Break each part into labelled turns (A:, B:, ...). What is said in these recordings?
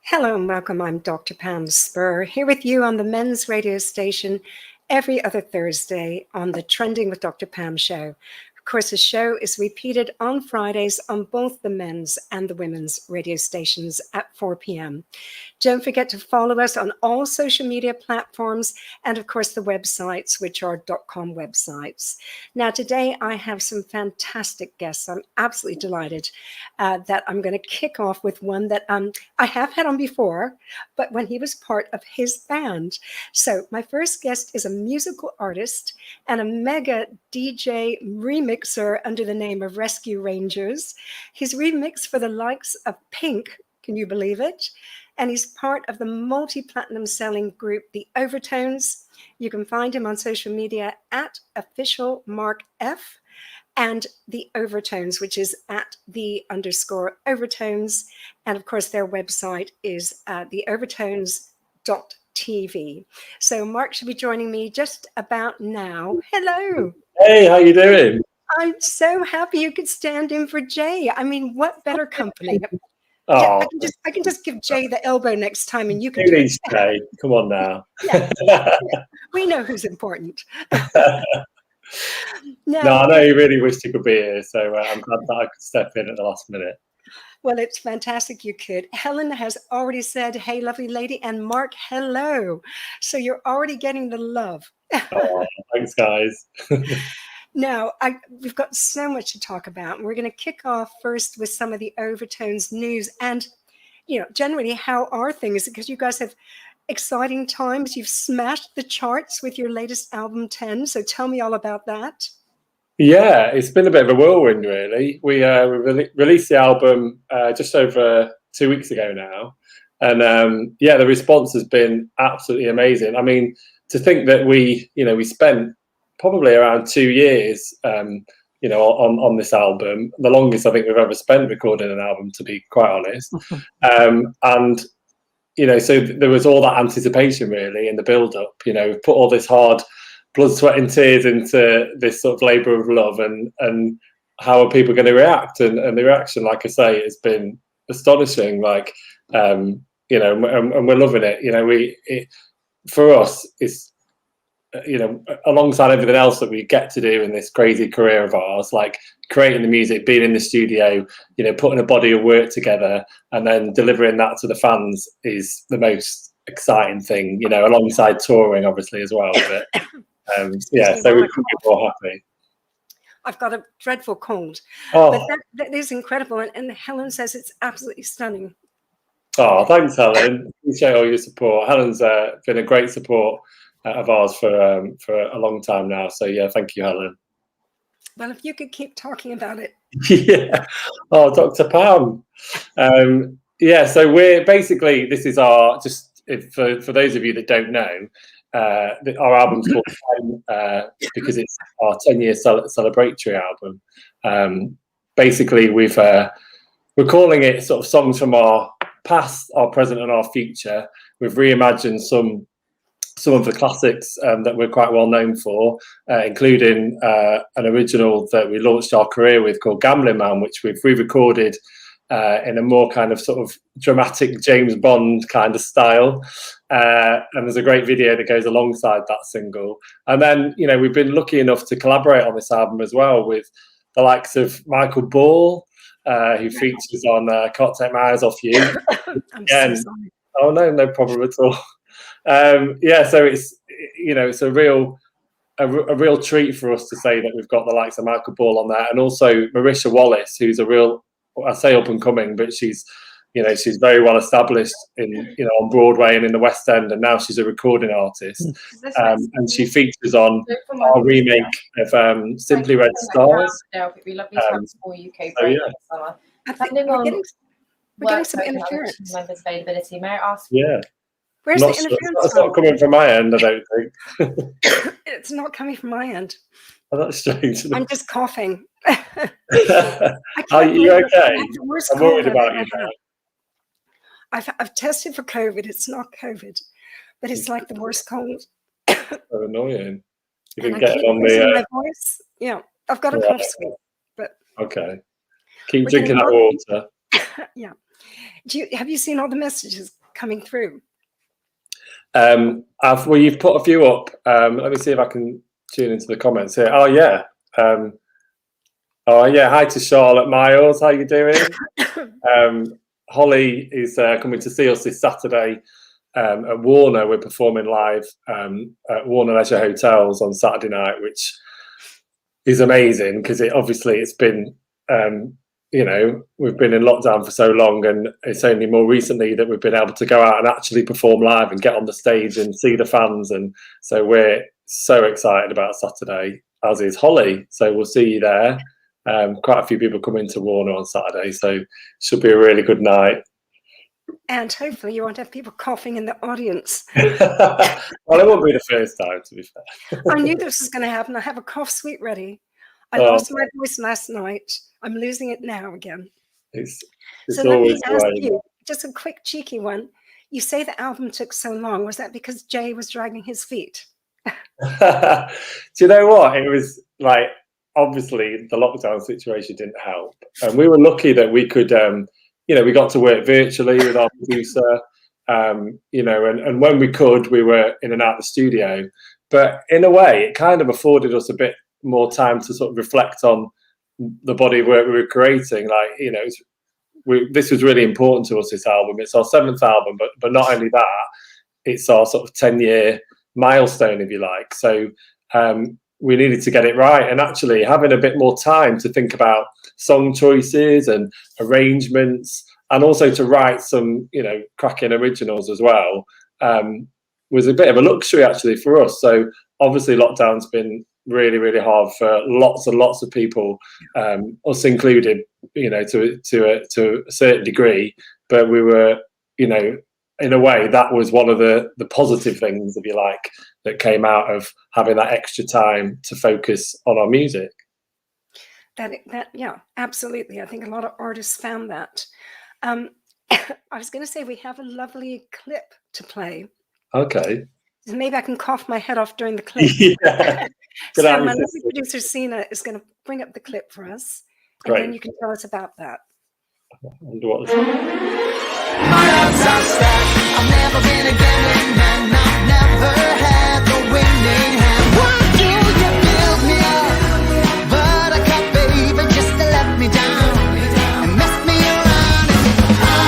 A: Hello and welcome. I'm Dr. Pam Spurr here with you on the men's radio station every other Thursday on the Trending with Dr. Pam show. Of course, the show is repeated on Fridays on both the men's and the women's radio stations at 4 p.m. Don't forget to follow us on all social media platforms and, of course, the websites, which are .com websites. Now, today I have some fantastic guests. I'm absolutely delighted that I'm going to kick off with one that I have had on before, but when he was part of his band. So my first guest is a musical artist and a mega DJ remixer under the name of Rescue Rangers. He's remixed for the likes of Pink, can you believe it? And he's part of the multi-platinum selling group, The Overtones. You can find him on social media at @officialmarkf and The Overtones, which is at @the_overtones. And of course, their website is theovertones.tv. So Mark should be joining me just about now. Hello.
B: Hey, how you doing?
A: I'm so happy you could stand in for Jay. I mean, what better company?
B: Oh,
A: Yeah, I can just give Jay the elbow next time and you can do it.
B: Jay. Come on now.
A: Yeah. We know who's important.
B: No, I know you really wished you could be here, so I'm glad that I could step in at the last minute.
A: Well, it's fantastic you could. Helen has already said, hey, lovely lady, and Mark, hello. So you're already getting the love.
B: Oh, thanks, guys.
A: Now, we've got so much to talk about. We're going to kick off first with some of the Overtones news and, generally, how are things? Because you guys have exciting times. You've smashed the charts with your latest album, 10. So tell me all about that.
B: Yeah, it's been a bit of a whirlwind, really. We released the album just over 2 weeks ago now. And, the response has been absolutely amazing. I mean, to think that we spent probably around 2 years, on this album, the longest I think we've ever spent recording an album, to be quite honest. So there was all that anticipation really in the build-up. We've put all this hard blood, sweat, and tears into this sort of labour of love, and how are people going to react? And the reaction, like I say, has been astonishing. And we're loving it. For us, it's alongside everything else that we get to do in this crazy career of ours, like creating the music, being in the studio, putting a body of work together and then delivering that to the fans is the most exciting thing, alongside touring obviously as well. But so we couldn't be more happy.
A: I've got a dreadful cold, but that is incredible. And Helen says it's absolutely stunning.
B: Oh, thanks, Helen. Appreciate all your support. Helen's been a great support of ours for a long time now. So yeah, thank you, Helen.
A: Well, if you could keep talking about it.
B: Yeah. Oh, Dr. Pam. So we're basically, this is our, just for those of you that don't know, our album's called 10 because it's our 10-year celebratory album. Basically, we're calling it sort of songs from our past, our present, and our future. We've reimagined some of the classics that we're quite well known for, including an original that we launched our career with called Gambling Man, which we've re-recorded in a more kind of sort of dramatic James Bond kind of style. And there's a great video that goes alongside that single. And then, we've been lucky enough to collaborate on this album as well with the likes of Michael Ball, who features on Can't Take My Eyes Off You.
A: I'm so sorry.
B: Oh, no problem at all. So it's a real treat for us to say that we've got the likes of Michael Ball on there, and also Marisha Wallace, who's a real, I say up and coming, but she's very well established on Broadway and in the West End, and now she's a recording artist, and she features on our remake of Simply Red Stars.
C: It'd be lovely to have a small UK break this summer.
A: We're getting some interference.
C: Members' availability. May I ask?
B: Yeah.
A: Where's the interference?
B: It's not coming from my end, I don't think.
A: It's not coming from my end.
B: Oh, that's strange.
A: I'm just coughing.
B: Are you okay? I'm worried about you now.
A: I've tested for COVID. It's not COVID, but it's like the worst cold.
B: So annoying. You
A: And
B: can get on
A: my voice. Yeah, I've got a cough sweet, but
B: okay. Keep drinking that water.
A: Yeah. Have you seen all the messages coming through?
B: Well, you've put a few up. Let me see if I can tune into the comments here. Oh yeah. Hi to Charlotte Miles. How you doing? Holly is coming to see us this Saturday at Warner. We're performing live at Warner Leisure Hotels on Saturday night, which is amazing because it's been we've been in lockdown for so long, and it's only more recently that we've been able to go out and actually perform live and get on the stage and see the fans. And so we're so excited about Saturday, as is Holly. So we'll see you there. Quite a few people come into Warner on Saturday, so it should be a really good night.
A: And hopefully you won't have people coughing in the audience.
B: Well, it won't be the first time, to be fair.
A: I knew this was going to happen. I have a cough suite ready. I lost my voice last night. I'm losing it now again.
B: It's
A: so let me ask you, just a quick cheeky one. You say the album took so long. Was that because Jay was dragging his feet?
B: Do you know what? It was like, obviously the lockdown situation didn't help. And we were lucky that we could, we got to work virtually with our producer, and when we could, we were in and out of the studio. But in a way, it kind of afforded us a bit more time to sort of reflect on the body of work we were creating. This was really important to us, this album. It's our 7th album, but not only that, it's our sort of 10-year milestone, if you like. So we needed to get it right, and actually having a bit more time to think about song choices and arrangements, and also to write some, cracking originals as well, was a bit of a luxury actually for us. So obviously lockdown's been really, really hard for lots and lots of people, us included, to a certain degree. But we were, in a way, that was one of the positive things, if you like, that came out of having that extra time to focus on our music.
A: Yeah, absolutely. I think a lot of artists found that. I was going to say we have a lovely clip to play.
B: Okay.
A: Maybe I can cough my head off during the clip.
B: Yeah.
A: So my lovely producer Sina is going to bring up the clip for us, and
B: Great.
A: then you can tell us about that.
D: My odds are stacked. I've never been a gambling man. I've never had the winning hand. Why do you build me up? But I can't, baby, just to let me down and mess me around. And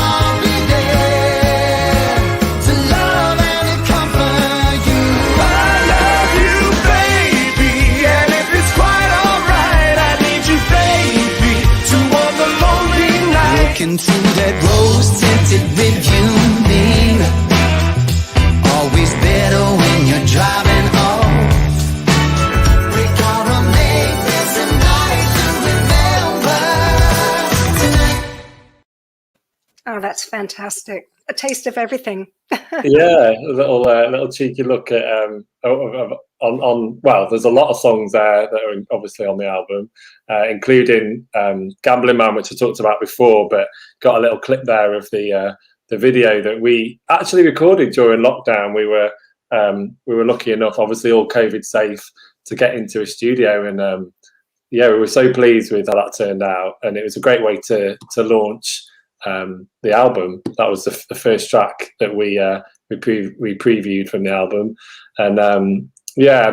D: I'll be there to love and comfort you. I love you, baby, and if it's quite alright, I need you, baby, to warm the lonely night. Look into that rose-tinted review mirror. Always better when you're driving off. We gotta make this a night to remember tonight.
A: Oh, that's fantastic. A taste of everything.
B: Yeah, a little cheeky look at well, there's a lot of songs there that are obviously on the album, including Gambling Man, which I talked about before, but got a little clip there of the video that we actually recorded during lockdown. We were lucky enough, obviously all COVID safe, to get into a studio, and we were so pleased with how that turned out, and it was a great way to launch the album. That was the first track that we previewed from the album, and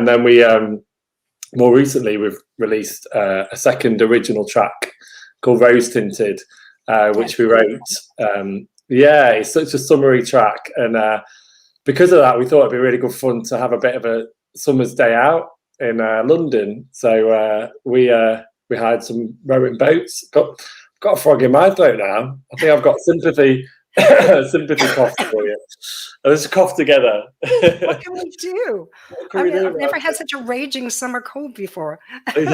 B: then we more recently we've released a second original track called Rose Tinted, which we wrote. It's such a summery track, and because of that, we thought it'd be really good fun to have a bit of a summer's day out in London. So we hired some rowing boats. Got a frog in my throat now. I think I've got sympathy cough for you. Let's cough together.
A: What can we do? I've never had such a raging summer cold before.
B: So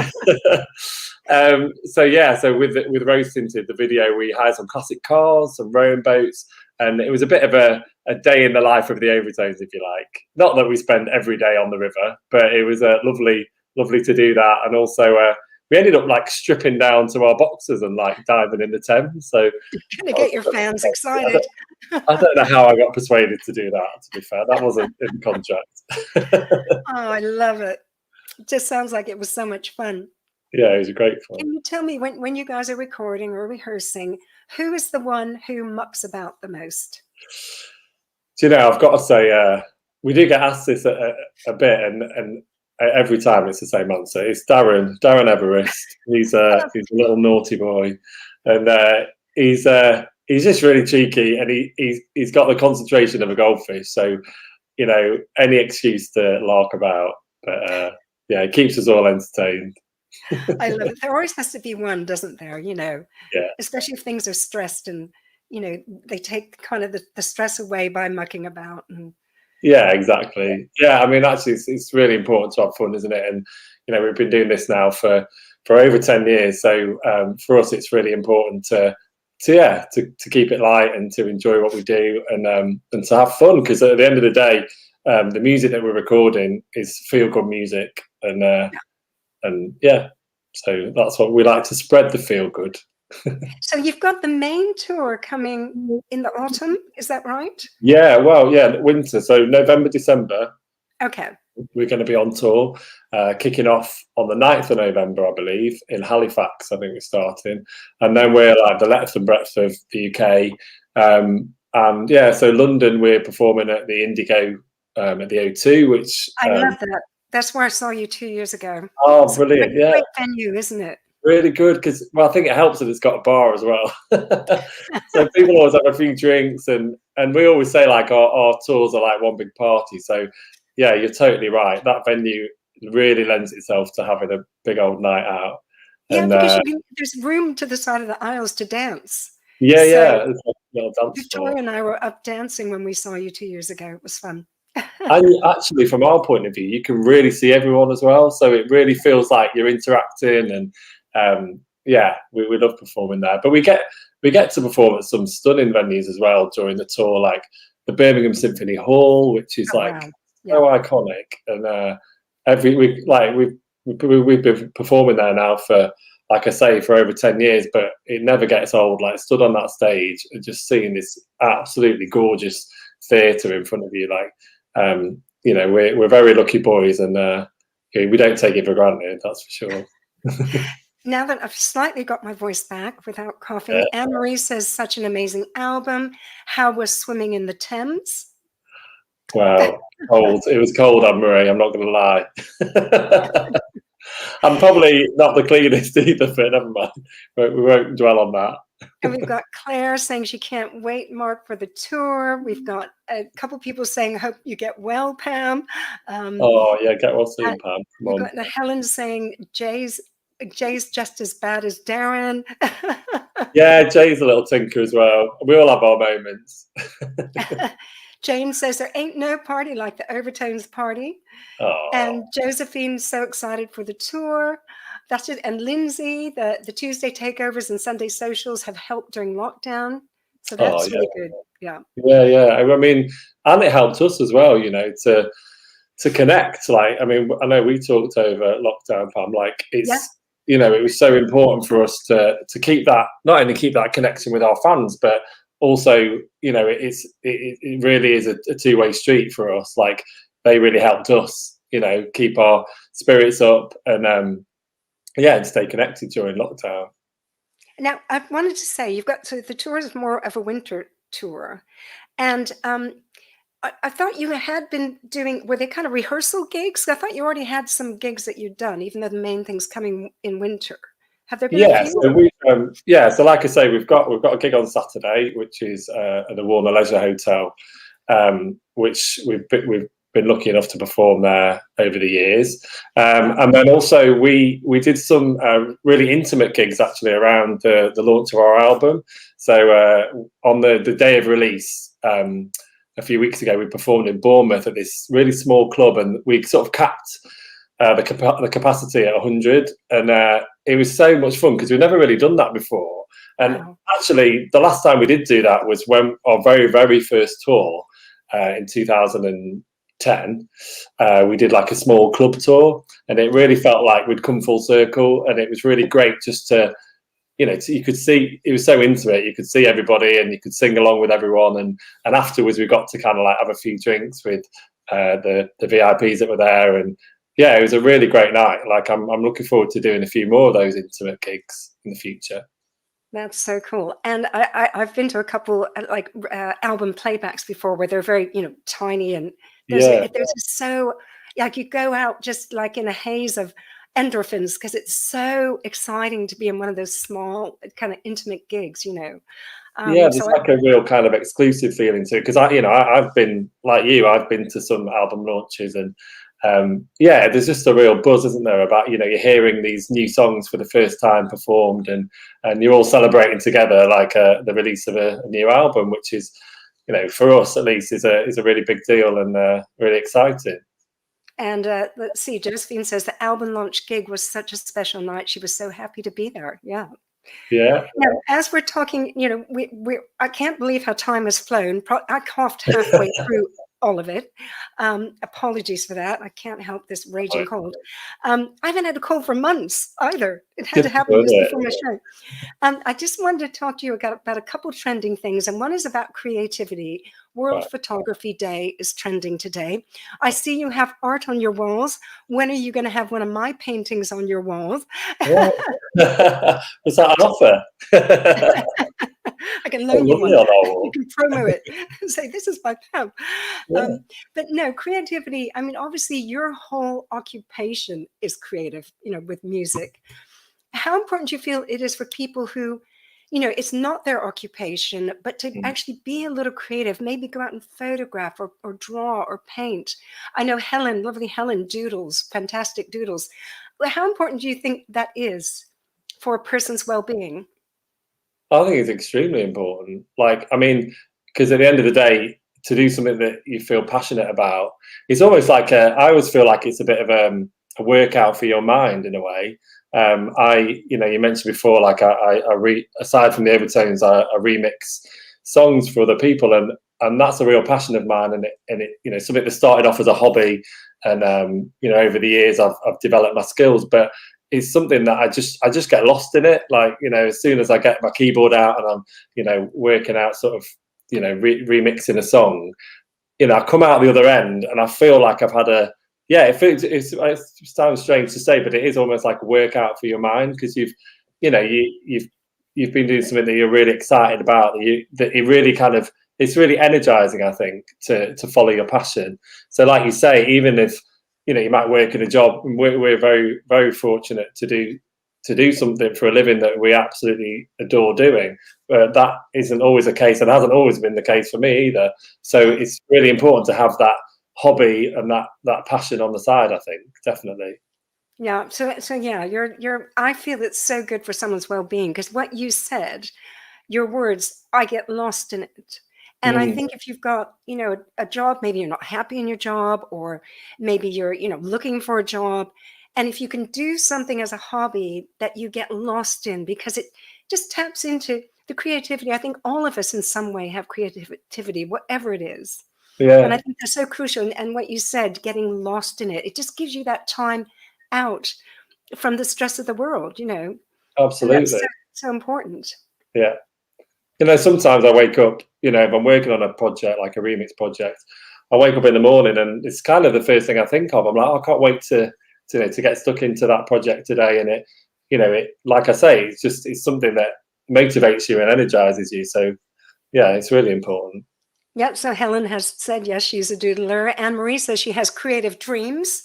B: with Rose Tinted, the video, we hired some classic cars, some rowing boats, and it was a bit of a day in the life of the Overtones, if you like. Not that we spend every day on the river, but it was lovely to do that, and also we ended up like stripping down to our boxers and like diving in the Thames. So
A: gonna get your fans excited.
B: I don't know how I got persuaded to do that, to be fair. That wasn't in the contract.
A: Oh, I love it. It just sounds like it was so much fun.
B: Yeah, it was great fun.
A: Can you tell me when you guys are recording or rehearsing, Who is the one who mucks about the most?
B: Do you know, I've got to say, we do get asked this a bit, and every time it's the same answer. It's Darren Everest. He's a little naughty boy, and he's just really cheeky, and he's got the concentration of a goldfish. So, you know, any excuse to lark about, but yeah, it keeps us all entertained.
A: I love it. There always has to be one, doesn't there? You know,
B: Yeah.
A: Especially if things are stressed, and you know, they take kind of the stress away by mucking about. And
B: yeah, exactly. Yeah, I mean, actually, it's really important to have fun, isn't it? And you know, we've been doing this now for over 10 years, so for us, it's really important to keep it light and to enjoy what we do, and to have fun, because at the end of the day, the music that we're recording is feel good music, and yeah, so that's what we like, to spread the feel good.
A: so you've got the main tour coming in the autumn, is that right?
B: Yeah, well, yeah, winter. So November, December,
A: Okay.
B: we're going to be on tour, kicking off on the 9th of November, I believe, in Halifax. I think we're starting, and then we're like the length and breadth of the UK. And yeah, so London, we're performing at the Indigo at the O2, which
A: I love that. That's where I saw you 2 years ago.
B: oh,
A: It's
B: brilliant!
A: a
B: Yeah,
A: great venue, isn't it?
B: really good, because well, I think it helps that it's got a bar as well. So people always have a few drinks, and we always say like our tours are like one big party. So yeah, you're totally right. That venue really lends itself to having a big old night out.
A: Yeah,
B: And
A: because there's room to the side of the aisles to dance.
B: yeah,
A: So
B: yeah, it's like a little dance
A: Victoria
B: floor.
A: and I were up dancing when we saw you 2 years ago. It was fun.
B: And actually, from our point of view, you can really see everyone as well. So it really feels like you're interacting, and yeah, we love performing there. But we get to perform at some stunning venues as well during the tour, like the Birmingham Symphony Hall, which is
A: Oh,
B: like
A: wow.
B: so iconic. And every week, like we've been performing there now for, like I say, for over 10 years, but it never gets old. Like stood on that stage and just seeing this absolutely gorgeous theatre in front of you, like. You know, we're very lucky boys, and we don't take it for granted, that's for sure.
A: Now that I've slightly got my voice back without coughing, Anne-Marie says, such an amazing album. How was Swimming in the Thames?
B: Wow, cold. It was cold, Anne-Marie, I'm not going to lie. I'm probably not the cleanest either, but never mind. We won't dwell on that.
A: And we've got Claire saying she can't wait, Mark, for the tour. We've got a couple people saying, hope you get well, Pam.
B: Oh, yeah, get well soon, Pam.
A: We've got Helen saying, Jay's just as bad as Darren.
B: Yeah, Jay's a little tinker as well. We all have our moments.
A: James says there ain't no party like the Overtones party.
B: Oh.
A: And Josephine's so excited for the tour. That's it. And Lindsay, the Tuesday takeovers and Sunday socials have helped during lockdown. So that's really good. Yeah.
B: Yeah. I mean, and it helped us as well, you know, to connect. Like, I mean, I know we talked over lockdown, Pam, like it's, you know, it was so important for us to keep that, not only keep that connection with our fans, but also, you know, it really is a two-way street for us. Like they really helped us, you know, keep our spirits up and and stay connected during lockdown.
A: Now, I wanted to say, you've got, so the tour is more of a winter tour, and I thought you had been doing, were they kind of rehearsal gigs? I thought you already had some gigs that you'd done, even though the main thing's coming in winter. Have there been a few?
B: So so like I say, we've got a gig on Saturday, which is at the Warner Leisure Hotel, which we've been lucky enough to perform there over the years, and then also we did some really intimate gigs actually around the launch of our album. So on the day of release, a few weeks ago, we performed in Bournemouth at this really small club, and we sort of capped the capacity at 100, and it was so much fun because we've never really done that before. And actually, the last time we did do that was when our very, very first tour in 2010. We did like a small club tour, and it really felt like we'd come full circle, and it was really great just to, you know, you could see, it was so intimate, you could see everybody and you could sing along with everyone, and afterwards we got to kind of like have a few drinks with the VIPs that were there, and yeah, it was a really great night. Like I'm looking forward to doing a few more of those intimate gigs in the future.
A: That's so cool. And I've been to a couple album playbacks before where they're very, tiny, and
B: Yeah,
A: there's just so, like, you go out just like in a haze of endorphins because it's so exciting to be in one of those small kind of intimate gigs.
B: yeah. There's
A: So
B: like a real kind of exclusive feeling to it, because I've been like you. I've been to some album launches, and yeah, there's just a real buzz, isn't there, about you're hearing these new songs for the first time performed, and you're all celebrating together like the release of a new album, which is, for us at least, is a really big deal and really exciting.
A: And let's see, Josephine says the album launch gig was such a special night. She was so happy to be there. Yeah.
B: Yeah.
A: Now, as we're talking, I can't believe how time has flown. I coughed halfway through all of it. Apologies for that. I can't help this raging cold. I haven't had a cold for months either. It had to happen just before my show. I just wanted to talk to you about a couple of trending things, and one is about creativity. World Photography Day is trending today. I see you have art on your walls. When are you going to have one of my paintings on your walls?
B: Yeah. Was that an offer?
A: I can loan you one. You can promo it and say, this is by Pam.
B: Yeah.
A: But no, creativity, I mean, obviously your whole occupation is creative, with music. How important do you feel it is for people who, it's not their occupation, but to actually be a little creative, maybe go out and photograph or draw or paint? I know Helen, lovely Helen, doodles, fantastic doodles. How important do you think that is for a person's well-being?
B: I think it's extremely important. Like, I mean, because at the end of the day, to do something that you feel passionate about, it's almost like I always feel like it's a bit of a workout for your mind in a way. You mentioned before, like aside from the overtones, I remix songs for other people, and that's a real passion of mine. And it something that started off as a hobby, and over the years I've developed my skills, but it's something that I just get lost in it. Like, as soon as I get my keyboard out and I'm, working out sort of, remixing a song, I come out the other end and I feel like I've had it sounds strange to say, but it is almost like a workout for your mind, because you've been doing something that you're really excited about, that it really kind of, it's really energizing, I think, to follow your passion. So like you say, even if, you might work in a job, and we're very, very fortunate to do something for a living that we absolutely adore doing. But that isn't always the case, and hasn't always been the case for me either. So it's really important to have that hobby and that passion on the side, I think, definitely.
A: Yeah. So yeah, I feel it's so good for someone's well-being, because what you said, your words, I get lost in it. And I think if you've got, a job, maybe you're not happy in your job, or maybe you're, looking for a job. And if you can do something as a hobby that you get lost in, because it just taps into the creativity. I think all of us in some way have creativity, whatever it is.
B: Yeah.
A: And I think that's so crucial. And what you said, getting lost in it, it just gives you that time out from the stress of the world,
B: Absolutely.
A: And that's so important.
B: Yeah. Sometimes I wake up, if I'm working on a project, like a remix project, I wake up in the morning and it's kind of the first thing I think of. I'm like, I can't wait to get stuck into that project today. And it, like I say, it's something that motivates you and energizes you. So yeah, it's really important.
A: Yep. So Helen has said, yes, she's a doodler. Anne Marie says she has creative dreams.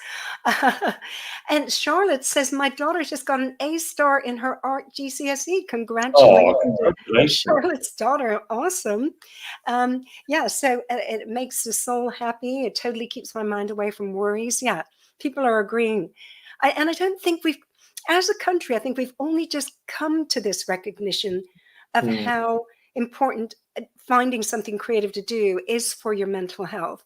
A: And Charlotte says, my daughter just got an A star in her art GCSE. Congratulations, Charlotte's daughter. Awesome. Yeah. So it makes the soul happy. It totally keeps my mind away from worries. Yeah. People are agreeing. And I don't think as a country, I think we've only just come to this recognition of how important finding something creative to do is for your mental health.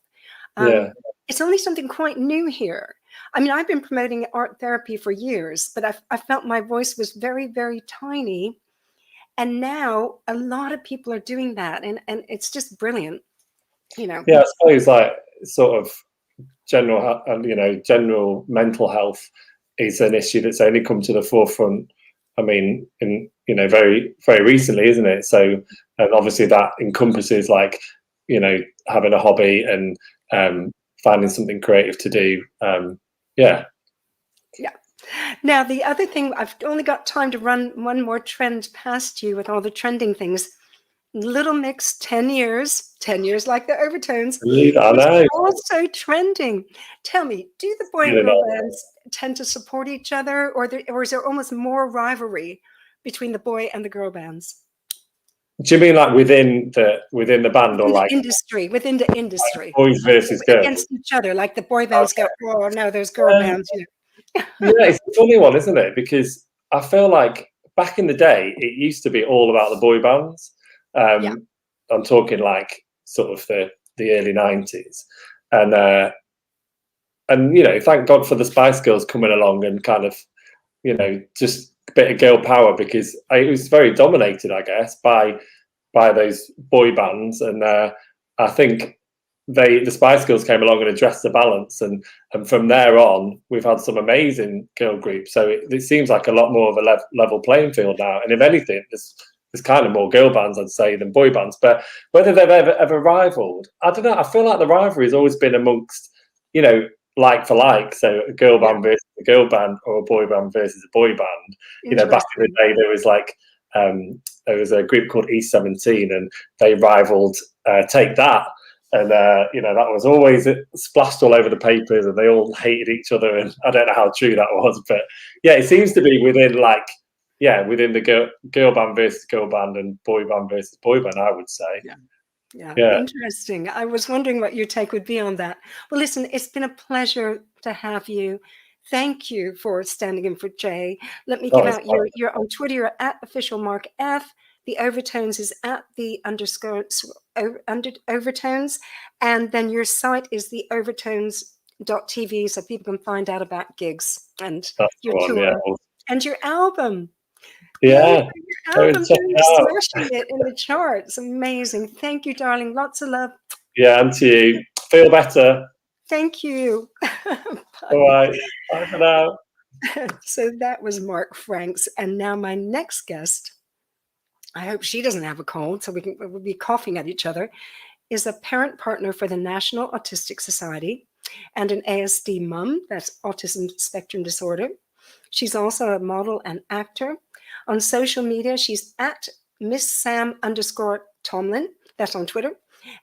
A: It's only something quite new here. I mean, I've been promoting art therapy for years, but I felt my voice was very, very tiny. And now a lot of people are doing that. And it's just brilliant, Yeah,
B: I suppose like sort of general mental health is an issue that's only come to the forefront. I mean, very, very recently, isn't it? So, and obviously that encompasses like, having a hobby and finding something creative to do. Yeah.
A: Now, the other thing, I've only got time to run one more trend past you with all the trending things. Little Mix, 10 years like the Overtones,
B: I
A: was
B: know.
A: also trending. Tell me, do the boy and girl bands tend to support each other, or is there almost more rivalry between the boy and the girl bands?
B: Do you mean like within the band, or like
A: within the industry,
B: boys versus girls
A: against each other? Like the boy bands go, oh no, there's girl bands.
B: Yeah, it's a funny one, isn't it? Because I feel like back in the day, it used to be all about the boy bands. I'm talking like sort of the early 90s, and thank God for the Spice Girls coming along and kind of just a bit of girl power, because it was very dominated, I guess, by those boy bands, and I think the Spice Girls came along and addressed the balance, and from there on, we've had some amazing girl groups. So it seems like a lot more of a level playing field now. And if anything, there's kind of more girl bands, I'd say, than boy bands. But whether they've ever rivaled, I don't know. I feel like the rivalry has always been amongst, like for like. So a girl band versus a girl band, or a boy band versus a boy band. Back in the day, there was like there was a group called E17, and they rivaled Take That. And that was always splashed all over the papers, and they all hated each other. And I don't know how true that was, but yeah, it seems to be within the girl band versus girl band, and boy band versus boy band, I would say.
A: Yeah. Interesting. I was wondering what your take would be on that. Well, listen, it's been a pleasure to have you. Thank you for standing in for Jay. Let me give out you're on Twitter, you're at official Mark F. The Overtones is at the Overtones. And then your site is the overtones.tv, so people can find out about gigs and your tour and your album.
B: Yeah.
A: Your album, you're smashing it in the charts. Amazing. Thank you, darling. Lots of love.
B: Yeah, and to you. Feel better.
A: Thank you.
B: All right. Bye for now.
A: So that was Mark Franks. And now my next guest, I hope she doesn't have a cold, so we'll be coughing at each other, is a parent partner for the National Autistic Society and an ASD mum, that's autism spectrum disorder. She's also a model and actor. On social media, she's at Miss Sam_Tomlin. That's on Twitter.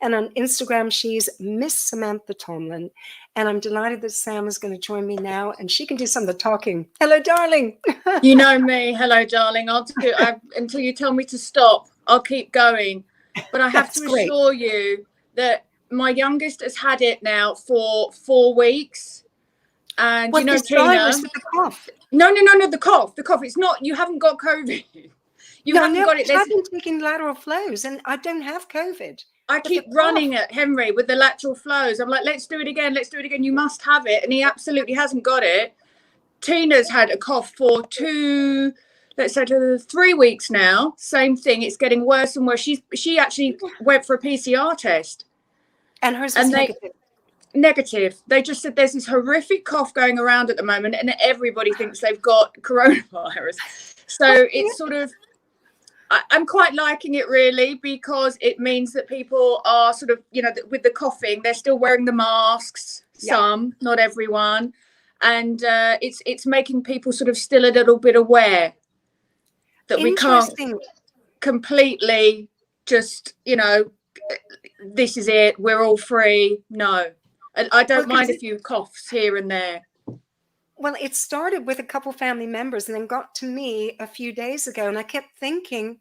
A: And on Instagram, she's Miss Samantha Tomlin. And I'm delighted that Sam is going to join me now, and she can do some of the talking. Hello, darling.
E: You know me. Hello, darling. Until you tell me to stop, I'll keep going. But I have to assure you that my youngest has had it now for 4 weeks. And
A: Tina, with the cough.
E: No, the cough. It's not, you haven't got COVID. You haven't got it.
A: I've been taking lateral flows, and I don't have COVID.
E: I keep running at Henry with the lateral flows. I'm like, let's do it again. You must have it. And he absolutely hasn't got it. Tina's had a cough for 3 weeks now. Same thing. It's getting worse and worse. She actually went for a PCR test.
A: And hers was
E: negative. They just said there's this horrific cough going around at the moment, and everybody thinks they've got coronavirus. So it's sort of, I'm quite liking it, really, because it means that people are sort of, with the coughing, they're still wearing the masks, some, not everyone. And it's making people sort of still a little bit aware that we can't completely just, this is it, we're all free. No. I don't mind a few coughs here and there.
A: Well, it started with a couple family members and then got to me a few days ago. And I kept thinking,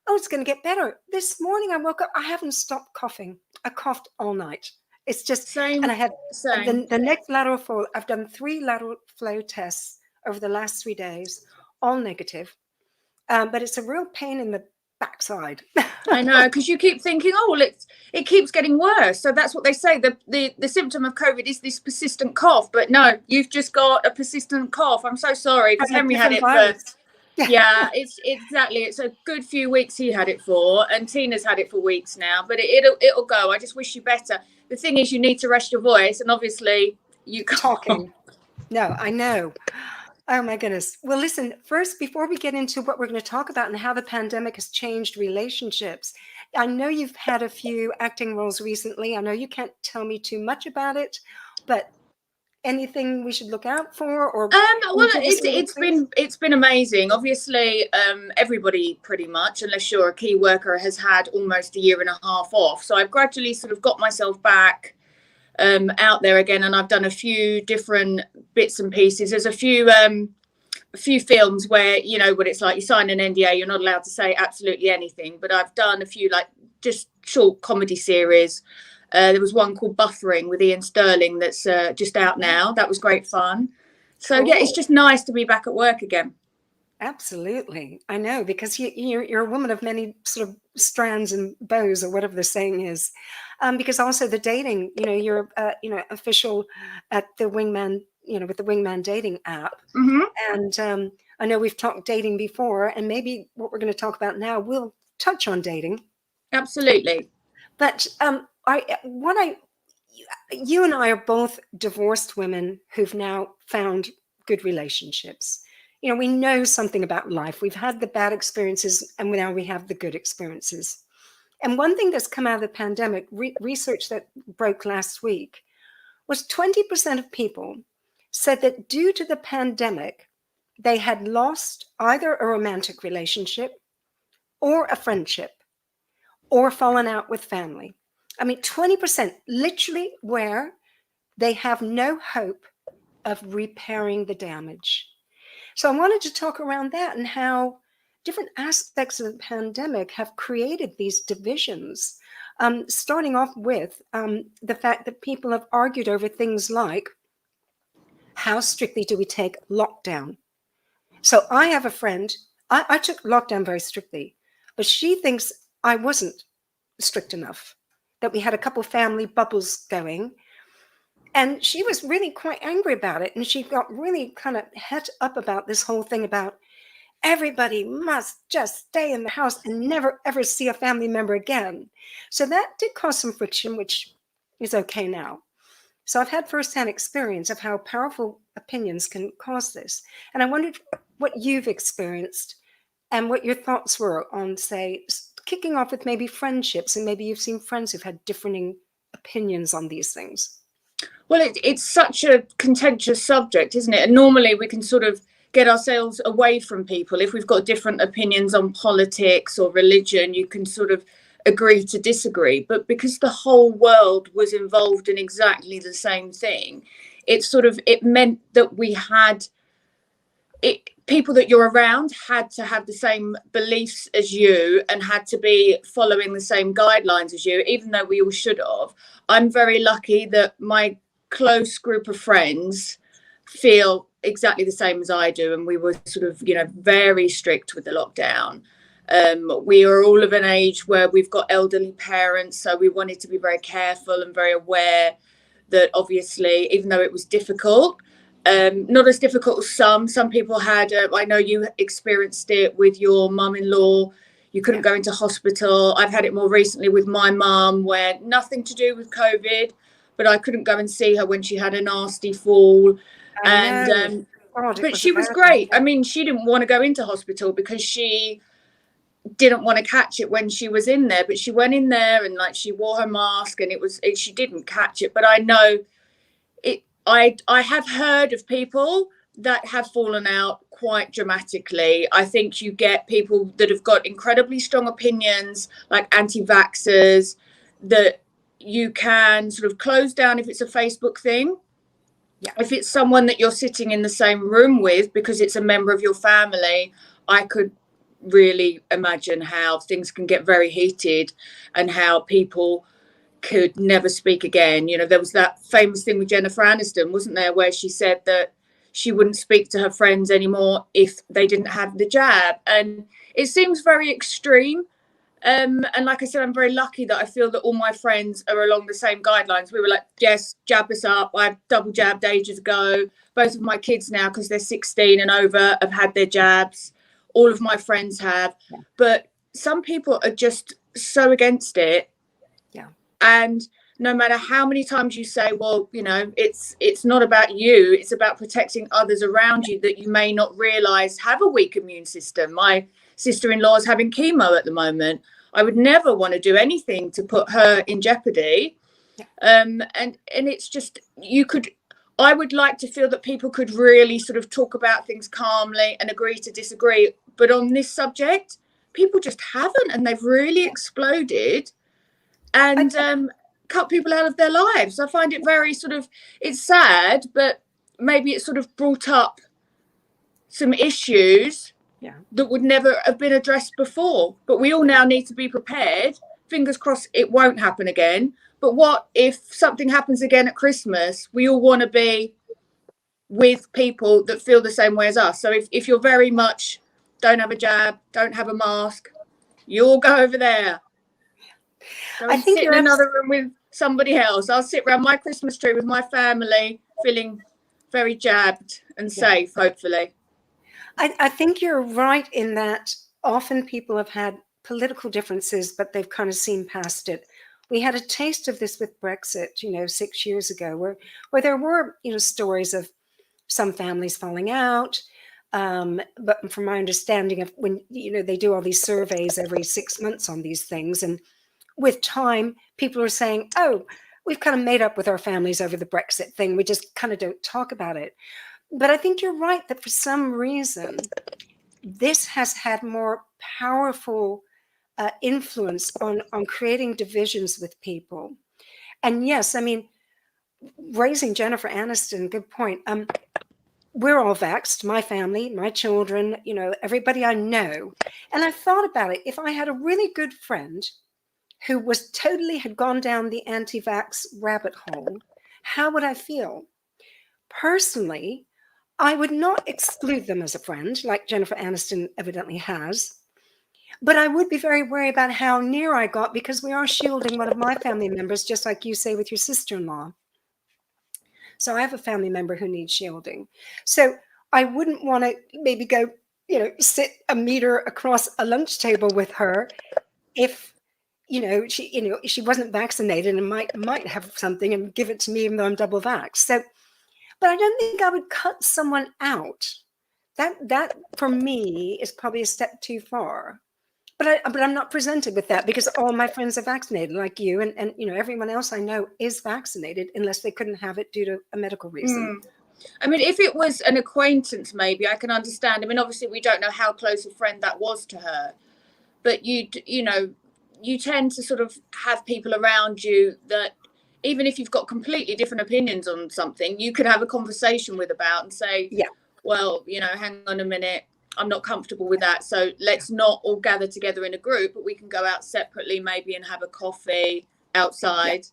A: oh, it's going to get better. This morning I woke up, I haven't stopped coughing. I coughed all night. It's just,
E: same.
A: And I had the next lateral flow. I've done 3 lateral flow tests over the last 3 days, all negative. But it's a real pain in the backside.
E: I know, because you keep thinking, oh, well, it keeps getting worse. So that's what they say. The symptom of COVID is this persistent cough. But no, you've just got a persistent cough. I'm so sorry, because Henry had it first. Yeah, it's exactly. It's a good few weeks he had it for, and Tina's had it for weeks now. But it'll go. I just wish you better. The thing is, you need to rest your voice, and obviously you can't.
A: Talking. No, I know. Oh my goodness. Well, listen, first, before we get into what we're going to talk about and how the pandemic has changed relationships, I know you've had a few acting roles recently. I know you can't tell me too much about it, but anything we should look out for? Or
E: well, it's been amazing. Obviously, everybody pretty much, unless you're a key worker, has had almost a year and a half off. So I've gradually sort of got myself back out there again, and I've done a few different bits and pieces. There's a few films where, you know what it's like, you sign an NDA, you're not allowed to say absolutely anything, but I've done a few like just short comedy series. There was one called Buffering with Ian Sterling that's just out now. That was great fun. So
A: Cool.
E: yeah, it's just nice to be back at work again.
A: Absolutely. I know, because you're a woman of many sort of strands and bows, or whatever the saying is. Because also the dating, you're official at the Wingman, with the Wingman dating app.
E: Mm-hmm.
A: And I know we've talked dating before, and maybe what we're going to talk about now will touch on dating.
E: Absolutely.
A: But you and I are both divorced women who've now found good relationships. We know something about life. We've had the bad experiences, and now we have the good experiences. And one thing that's come out of the pandemic, research that broke last week, was 20% of people said that due to the pandemic, they had lost either a romantic relationship or a friendship or fallen out with family. I mean, 20%, literally, where they have no hope of repairing the damage. So I wanted to talk around that and how different aspects of the pandemic have created these divisions, starting off with the fact that people have argued over things like, how strictly do we take lockdown? So I have a friend, I took lockdown very strictly, but she thinks I wasn't strict enough, that we had a couple family bubbles going. And she was really quite angry about it. And she got really kind of het up about this whole thing about everybody must just stay in the house and never, ever see a family member again. So that did cause some friction, which is okay now. So I've had firsthand experience of how powerful opinions can cause this. And I wondered what you've experienced and what your thoughts were on, say, kicking off with maybe friendships, and maybe you've seen friends who've had differing opinions on these things.
E: Well, it's such a contentious subject, isn't it? And normally we can sort of get ourselves away from people. If we've got different opinions on politics or religion, you can sort of agree to disagree. But because the whole world was involved in exactly the same thing, it meant that we had people that you're around had to have the same beliefs as you and had to be following the same guidelines as you, even though we all should have. I'm very lucky that my close group of friends feel exactly the same as I do, and we were sort of very strict with the lockdown. We are all of an age where we've got elderly parents, so we wanted to be very careful and very aware that obviously, even though it was difficult, not as difficult as some people had, I know you experienced it with your mum-in-law. You couldn't go into hospital. I've had it more recently with my mum, where nothing to do with COVID, but I couldn't go and see her when she had a nasty fall. But she was great. I mean, she didn't want to go into hospital because she didn't want to catch it when she was in there, but she went in there and she wore her mask, and she didn't catch it. But I know it. I have heard of people that have fallen out quite dramatically. I think you get people that have got incredibly strong opinions, like anti-vaxxers, that you can sort of close down if it's a Facebook thing. Yeah. If it's someone that you're sitting in the same room with because it's a member of your family, I could really imagine how things can get very heated and how people could never speak again. There was that famous thing with Jennifer Aniston, wasn't there, where she said that she wouldn't speak to her friends anymore if they didn't have the jab. And it seems very extreme. And like I said, I'm very lucky that I feel that all my friends are along the same guidelines. We were like, yes, jab us up. I double jabbed ages ago. Both of my kids now, because they're 16 and over, have had their jabs. All of my friends have. Yeah. But some people are just so against it.
A: Yeah.
E: And no matter how many times you say, well, it's not about you, it's about protecting others around you that you may not realize have a weak immune system. My sister-in-law is having chemo at the moment. I would never want to do anything to put her in jeopardy. Yeah. And it's just, I would like to feel that people could really sort of talk about things calmly and agree to disagree. But on this subject, people just haven't, and they've really exploded and cut people out of their lives. I find it very sort of, it's sad, but maybe it sort of brought up some issues that would never have been addressed before. But we all now need to be prepared. Fingers crossed it won't happen again. But what if something happens again at Christmas? We all want to be with people that feel the same way as us. So if you're very much don't have a jab, don't have a mask, you all go over there. Go and sit in another room with somebody else. I'll sit around my Christmas tree with my family, feeling very jabbed and safe, hopefully.
A: I think you're right in that often people have had political differences, but they've kind of seen past it. We had a taste of this with Brexit, 6 years ago, where there were, stories of some families falling out. But from my understanding of when, they do all these surveys every 6 months on these things. And with time, people are saying, oh, we've kind of made up with our families over the Brexit thing. We just kind of don't talk about it. But I think you're right that for some reason, this has had more powerful influence on creating divisions with people. And yes, I mean, raising Jennifer Aniston, good point. We're all vaxxed, my family, my children, everybody I know. And I thought about it. If I had a really good friend who had gone down the anti-vax rabbit hole, how would I feel? Personally, I would not exclude them as a friend, like Jennifer Aniston evidently has. But I would be very worried about how near I got, because we are shielding one of my family members, just like you say with your sister-in-law. So I have a family member who needs shielding. So I wouldn't want to maybe go, sit a meter across a lunch table with her if, she wasn't vaccinated and might have something and give it to me even though I'm double vaxxed. So, but I don't think I would cut someone out. That for me is probably a step too far. But I'm not presented with that because all my friends are vaccinated, like you, and everyone else I know is vaccinated unless they couldn't have it due to a medical reason.
E: I mean, if it was an acquaintance, maybe I can understand. I mean, obviously we don't know how close a friend that was to her, but you tend to sort of have people around you that even if you've got completely different opinions on something, you could have a conversation with about and say, well, hang on a minute. I'm not comfortable with that. So let's not all gather together in a group, but we can go out separately maybe and have a coffee outside.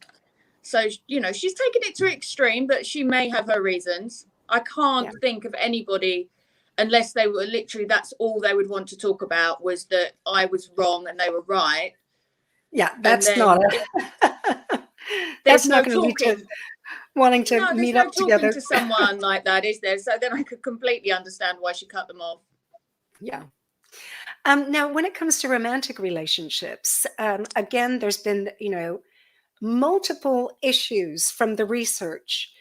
E: So, she's taken it to extreme, but she may have her reasons. I can't think of anybody, unless they were literally, that's all they would want to talk about was that I was wrong and they were right.
A: Yeah, that's not that's not going to lead to wanting to meet up together.
E: There's no talking to someone like that, is there? So then I could completely understand why she cut them off.
A: Yeah. Now, when it comes to romantic relationships, again, there's been, multiple issues from the research.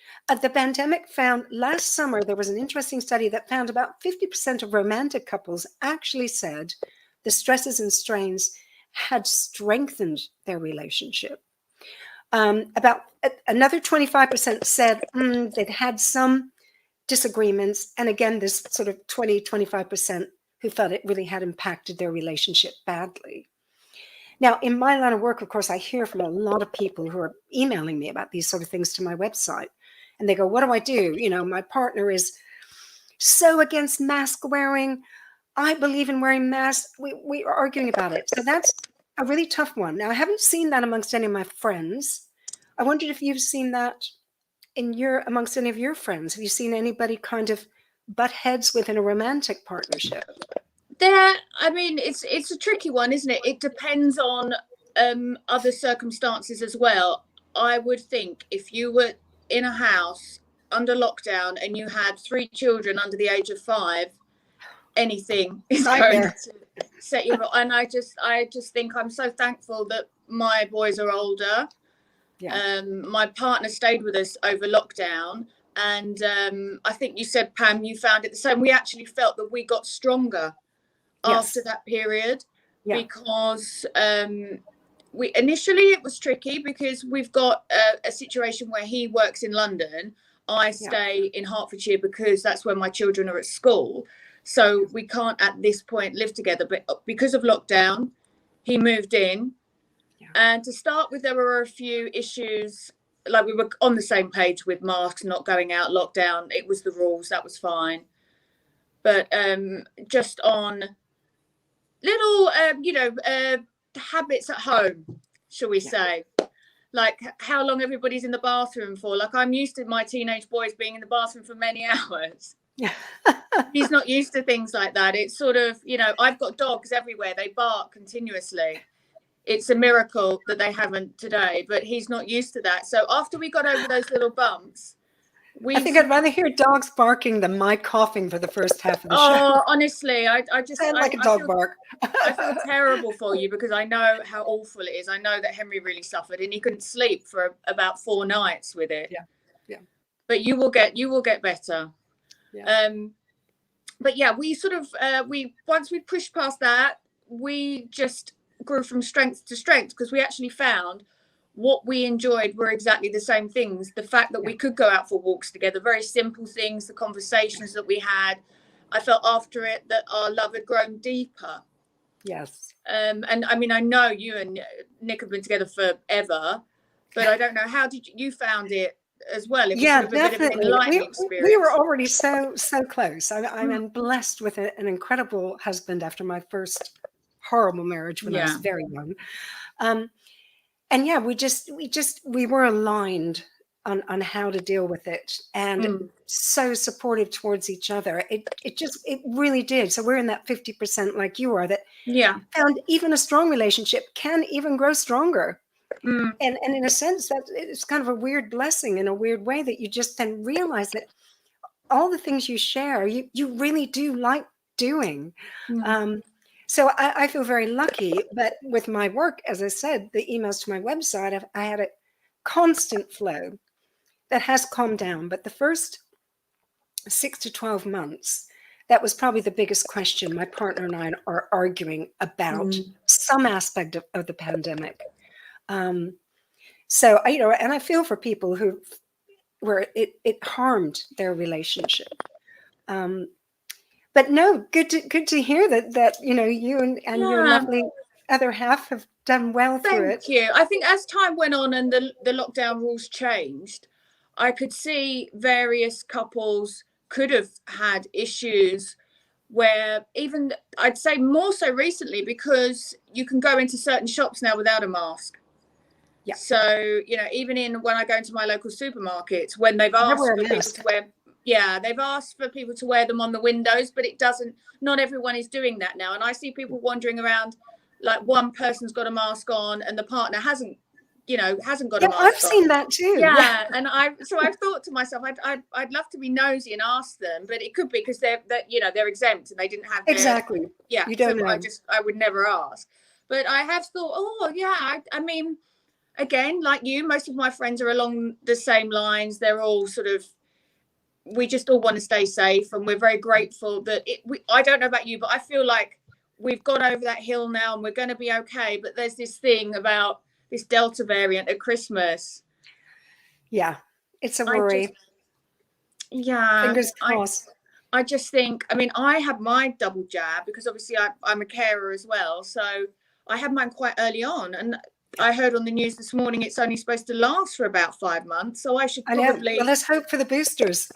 A: The pandemic found last summer, there was an interesting study that found about 50% of romantic couples actually said the stresses and strains had strengthened their relationship. About another 25% said they'd had some disagreements. And again, this sort of 25% who felt it really had impacted their relationship badly. Now, in my line of work, of course, I hear from a lot of people who are emailing me about these sort of things to my website. And they go, what do I do? My partner is so against mask wearing. I believe in wearing masks. We are arguing about it. So that's a really tough one. Now, I haven't seen that amongst any of my friends. I wondered if you've seen that amongst any of your friends. Have you seen anybody kind of butt heads within a romantic partnership?
E: I mean, it's a tricky one, isn't it? It depends on other circumstances as well. I would think if you were in a house under lockdown and you had 3 children under the age of 5, anything is going to set you off. And I just think I'm so thankful that my boys are older. My partner stayed with us over lockdown. And I think you said, Pam, you found it the same. We actually felt that we got stronger after that period because initially it was tricky because we've got a situation where he works in London. I stay in Hertfordshire because that's where my children are at school. So we can't at this point live together. But because of lockdown, he moved in. Yeah. And to start with, there were a few issues. Like, we were on the same page with masks, not going out, lockdown. It was the rules. That was fine. But just on little, habits at home, shall we say. Like how long everybody's in the bathroom for. Like, I'm used to my teenage boys being in the bathroom for many hours. Yeah. He's not used to things like that. It's sort of, I've got dogs everywhere. They bark continuously. It's a miracle that they haven't today, but he's not used to that. So after we got over those little bumps,
A: I think I'd rather hear dogs barking than my coughing for the first half of the show.
E: Oh, honestly, I just
A: sound like a dog bark.
E: I feel terrible for you because I know how awful it is. I know that Henry really suffered and he couldn't sleep for about 4 nights with it.
A: Yeah.
E: But you will get better.
A: Yeah.
E: But yeah, we sort of once we pushed past that, we just grew from strength to strength because we actually found what we enjoyed were exactly the same things. The fact that we could go out for walks together, very simple things, the conversations that we had. I felt after it that our love had grown deeper.
A: Yes.
E: And I mean, I know you and Nick have been together forever, but I don't know, how did you found it as well? It was sort of
A: definitely.
E: A bit of an enlightening experience.
A: We were already so close. I'm blessed with an incredible husband after my first horrible marriage when I was very young. And yeah, we were aligned on how to deal with it, and so supportive towards each other. It really did. So we're in that 50% like you are, that found even a strong relationship can even grow stronger. And in a sense, that it's kind of a weird blessing in a weird way, that you just then realize that all the things you share, you really do like doing. So I feel very lucky, but with my work, as I said, the emails to my website, I had a constant flow that has calmed down. But the first 6 to 12 months, that was probably the biggest question my partner and I are arguing about some aspect of the pandemic. So, and I feel for people where it harmed their relationship. But no, good to hear that you and your lovely other half have done well through it.
E: Thank you. I think as time went on and the lockdown rules changed, I could see various couples could have had issues where, even I'd say more so recently, because you can go into certain shops now without a mask. Yeah. So, even when I go into my local supermarkets, when they've asked for people to wear. Yeah, they've asked for people to wear them on the windows, but not everyone is doing that now. And I see people wandering around, like one person's got a mask on and the partner hasn't got a mask on.
A: I've seen that too.
E: Yeah. And I've thought to myself, I'd love to be nosy and ask them, but it could be because they're exempt and they didn't have
A: exactly.
E: Yeah.
A: You don't know.
E: I would never ask. But I have thought, I mean, again, like you, most of my friends are along the same lines. They're all sort of, we just all want to stay safe, and we're very grateful that I don't know about you, but I feel like we've got over that hill now and we're going to be okay. But there's this thing about this Delta variant at Christmas.
A: Yeah, it's a worry. Fingers crossed.
E: I just think, I mean, I had my double jab because obviously I'm a carer as well. So I had mine quite early on, and I heard on the news this morning it's only supposed to last for about 5 months. So I should probably.
A: Well, let's hope for the boosters.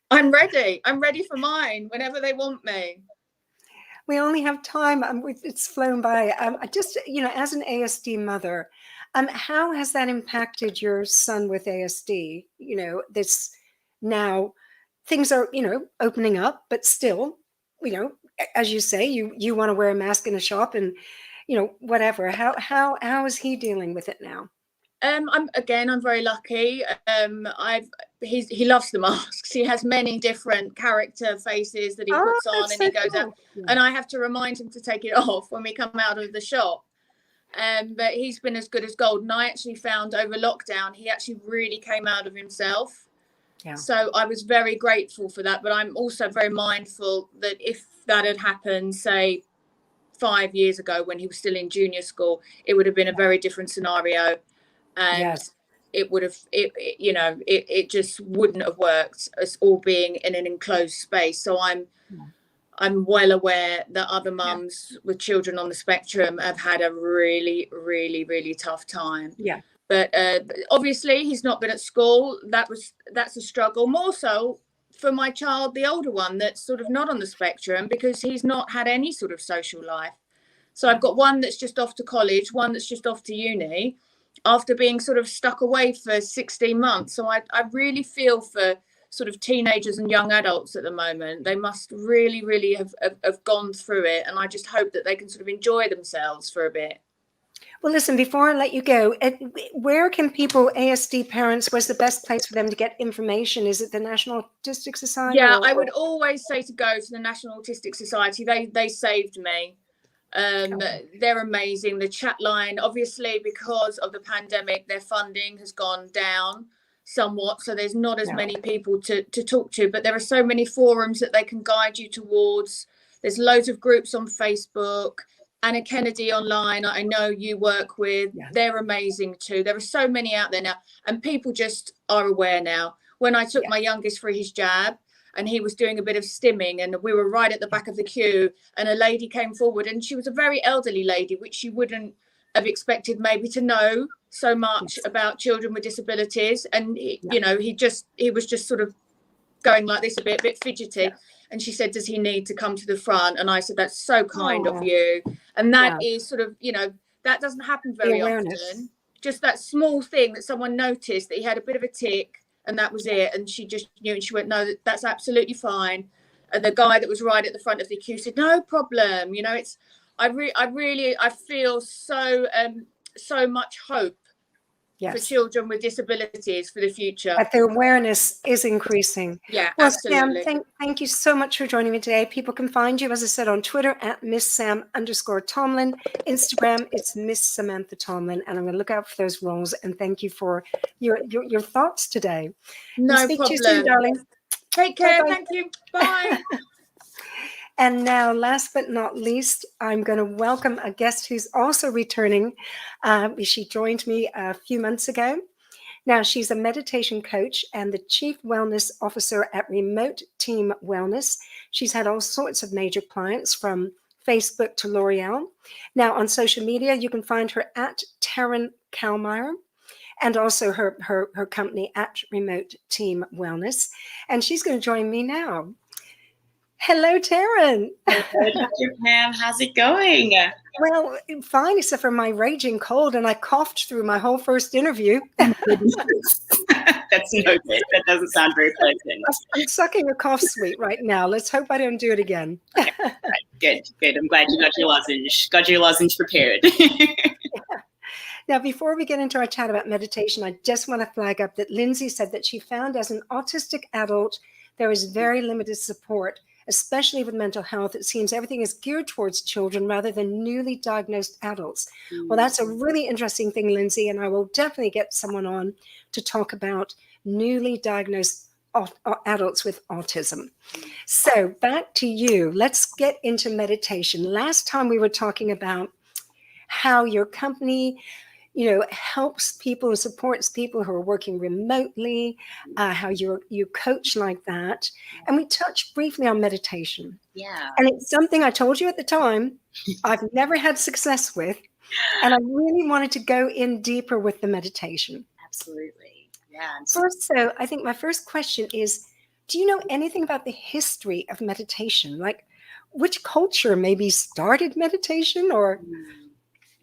E: I'm ready. I'm ready for mine whenever they want me.
A: We only have time. It's flown by. Just, as an ASD mother, how has that impacted your son with ASD? This now things are, opening up, but still, as you say, you want to wear a mask in a shop and, whatever. How is he dealing with it now?
E: I'm very lucky. He loves the masks. He has many different character faces that he puts on, and he goes out. And I have to remind him to take it off when we come out of the shop. But he's been as good as gold. And I actually found over lockdown, he actually really came out of himself. Yeah. So I was very grateful for that. But I'm also very mindful that if that had happened, say, 5 years ago when he was still in junior school, it would have been a very different scenario. And it would have, it just wouldn't have worked, us all being in an enclosed space. So I'm well aware that other mums with children on the spectrum have had a really, really, really tough time.
A: Yeah.
E: But obviously he's not been at school. That's a struggle, more so for my child, the older one, that's sort of not on the spectrum, because he's not had any sort of social life. So I've got one that's just off to college, one that's just off to uni, after being sort of stuck away for 16 months. So I really feel for sort of teenagers and young adults at the moment. They must really, really have gone through it. And I just hope that they can sort of enjoy themselves for a bit.
A: Well, listen, before I let you go, where can people, ASD parents, where's the best place for them to get information? Is it the National Autistic Society?
E: Yeah, I would always say to go to the National Autistic Society. They saved me. They're amazing. The chat line, obviously, because of the pandemic, their funding has gone down somewhat, so there's not as many people to talk to, but there are so many forums that they can guide you towards. There's loads of groups on Facebook. Anna Kennedy online, I know you work with. They're amazing too. There are so many out there now, and people just are aware now. When I took my youngest for his jab, and he was doing a bit of stimming, and we were right at the back of the queue, and a lady came forward, and she was a very elderly lady, which you wouldn't have expected maybe to know so much about children with disabilities. And he was just sort of going like this, a bit fidgety. And she said, does he need to come to the front? And I said, that's so kind of you. And that is sort of, that doesn't happen very often. Just that small thing that someone noticed, that he had a bit of a tic, and that was it. And she just knew, and she went, no, that's absolutely fine. And the guy that was right at the front of the queue said, no problem. I feel so much hope for children with disabilities for the future.
A: That their awareness is increasing.
E: Yeah,
A: well,
E: absolutely.
A: Sam, thank you so much for joining me today. People can find you, as I said, on Twitter at @MissSam_Tomlin. Instagram, it's Miss Samantha Tomlin. And I'm going to look out for those roles. And thank you for your thoughts today.
E: No
A: speak
E: problem.
A: To you soon, darling.
E: Take care.
A: Bye-bye.
E: Thank you. Bye.
A: And now, last but not least, I'm going to welcome a guest who's also returning. She joined me a few months ago. Now, she's a meditation coach and the Chief Wellness Officer at Remote Team Wellness. She's had all sorts of major clients, from Facebook to L'Oreal. Now, on social media, you can find her at Taryn Kalmeyer, and also her company at Remote Team Wellness. And she's going to join me now. Hello, Taryn.
F: Hello, Dr. Pam. How's it going?
A: Well, fine, except for my raging cold, and I coughed through my whole first interview.
F: That's no good. That doesn't sound very pleasant.
A: I'm sucking a cough sweet right now. Let's hope I don't do it again.
F: Okay, right. Good. I'm glad you got your lozenge prepared.
A: Now, before we get into our chat about meditation, I just want to flag up that Lindsay said that she found as an autistic adult, there is very limited support, especially with mental health. It seems everything is geared towards children rather than newly diagnosed adults. Well, that's a really interesting thing, Lindsay, and I will definitely get someone on to talk about newly diagnosed adults with autism. So back to you. Let's get into meditation. Last time we were talking about how your company helps people and supports people who are working remotely, how you coach like that. And we touched briefly on meditation.
F: Yeah.
A: And it's something I told you at the time I've never had success with. And I really wanted to go in deeper with the meditation.
F: Absolutely. Yeah.
A: First, so I think my first question is, do you know anything about the history of meditation? Like, which culture maybe started meditation, or...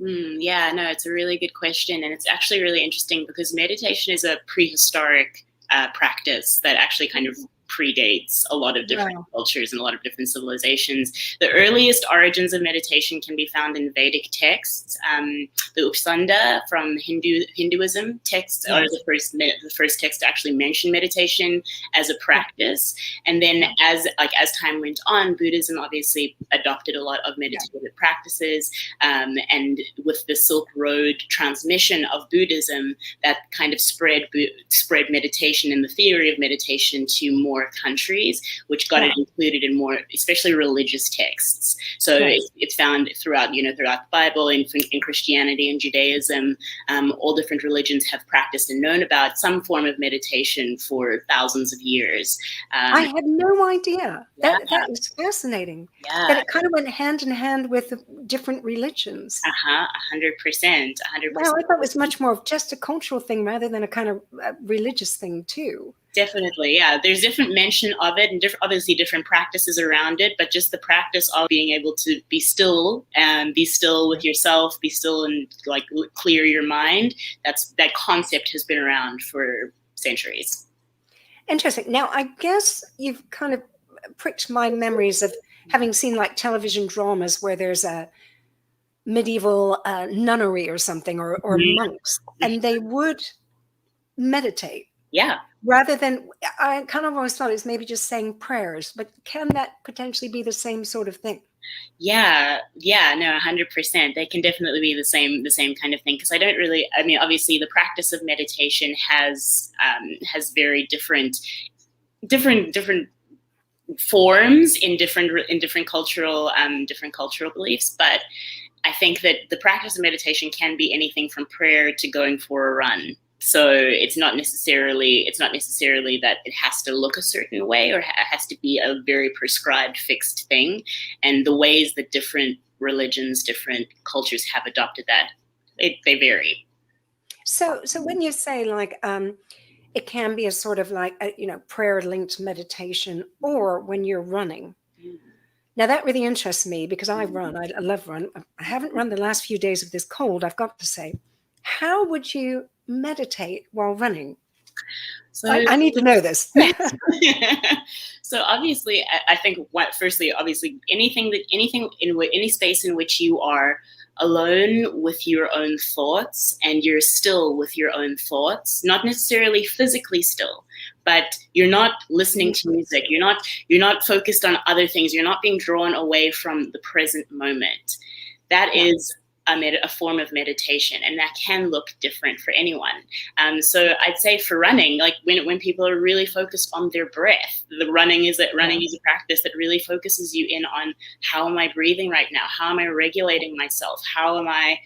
F: Yeah, no, it's a really good question. And it's actually really interesting because meditation is a prehistoric practice that actually kind of predates a lot of different cultures and a lot of different civilizations. The earliest origins of meditation can be found in Vedic texts. The Upsanda from Hinduism texts are the first text to actually mention meditation as a practice. And then as time went on, Buddhism obviously adopted a lot of meditative practices. And with the Silk Road transmission of Buddhism, that kind of spread meditation and the theory of meditation to more more countries, which got it included in more, especially religious texts. So it's found throughout, throughout the Bible, in Christianity and Judaism. All different religions have practiced and known about some form of meditation for thousands of years.
A: I had no idea. That was fascinating.
F: Yeah.
A: That it kind of went hand in hand with the different religions.
F: 100%.
A: Wow, I thought it was much more of just a cultural thing rather than a kind of religious thing too.
F: Definitely, yeah. There's different mention of it and obviously different practices around it, but just the practice of being able to be still and be still with yourself, be still and like clear your mind. That concept has been around for centuries.
A: Interesting. Now, I guess you've kind of pricked my memories of having seen like television dramas where there's a medieval nunnery or something, or monks, and they would meditate.
F: Yeah.
A: Rather than, I kind of always thought it was maybe just saying prayers, but can that potentially be the same sort of thing?
F: Yeah, no, 100%. They can definitely be the same kind of thing. Because obviously the practice of meditation has very different forms in different cultural beliefs. But I think that the practice of meditation can be anything from prayer to going for a run. So it's not necessarily that it has to look a certain way or it has to be a very prescribed fixed thing. And the ways that different religions, different cultures have adopted that, they vary.
A: So when you say like it can be a sort of like prayer linked meditation, or when you're running. Now that really interests me because I run. I love run. I haven't run the last few days of this cold, I've got to say. How would you meditate while running? So I need to know this.
F: So obviously, I think obviously anything in any space in which you are alone with your own thoughts and you're still with your own thoughts, not necessarily physically still, but you're not listening to music. You're not focused on other things. You're not being drawn away from the present moment. That is a form of meditation, and that can look different for anyone. So I'd say for running, like when people are really focused on their breath, running is a practice that really focuses you in on how am I breathing right now? How am I regulating myself? How am I